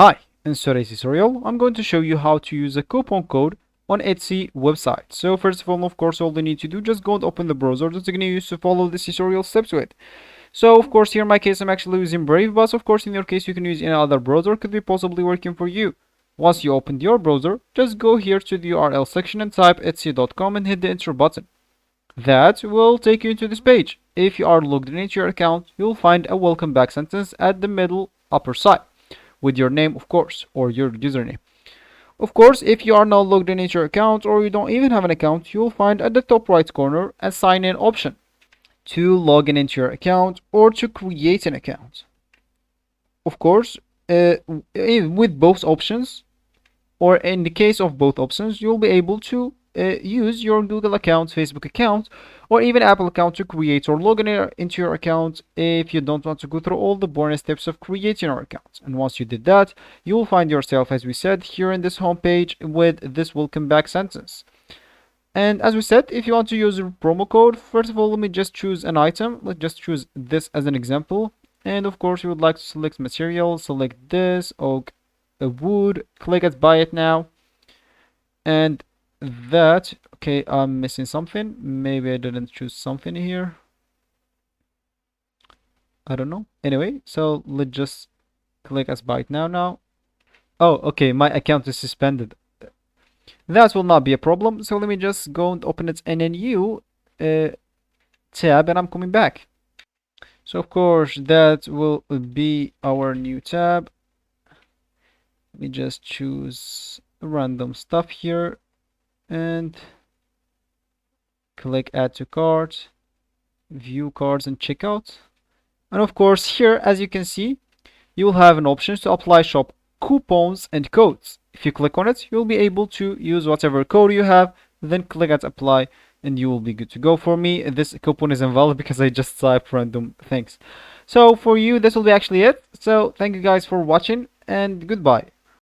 Hi, in today's tutorial, I'm going to show you how to use a coupon code on Etsy website. So first of all, all you need to do, just go and open the browser that you're going to use to follow this tutorial steps with. So of course, here in my case, I'm actually using Brave, but of course, in your case, you can use any other browser, could be possibly working for you. Once you opened your browser, just go here to the URL section and type etsy.com and hit the enter button. That will take you to this page. If you are logged into your account, you'll find a welcome back sentence at the middle upper side, with your name, of course, or your username. Of course, if you are not logged into your account or you don't even have an account, you'll find at the top right corner a sign in option to log in into your account or to create an account. Of course, with both options, or in the case of both options, you'll be able to use your Google account, Facebook account, or even Apple account to create or log in into your account if you don't want to go through all the boring steps of creating your account. And once you did that, you will find yourself, as we said, here in this homepage with this welcome back sentence. And as we said, if you want to use a promo code, first of all, let me just choose an item. Let's just choose this as an example. And of course, you would like to select material, select this, oak, wood, click at buy it now. And that, okay, I'm missing something. Maybe I didn't choose something here. I don't know. Anyway, so let's just click as buy it now. Oh, okay, my account is suspended. That will not be a problem. So let me just go and open it in a new tab, and I'm coming back. So of course that will be our new tab. Let me just choose random stuff here and click add to cart, view cards and checkout. And of course here, as you can see, you will have an option to apply shop coupons and codes. If you click on it, you'll be able to use whatever code you have, then click at apply and you will be good to go. For me, this coupon is invalid because I just typed random things. So for you, this will be actually it. So thank you guys for watching and goodbye.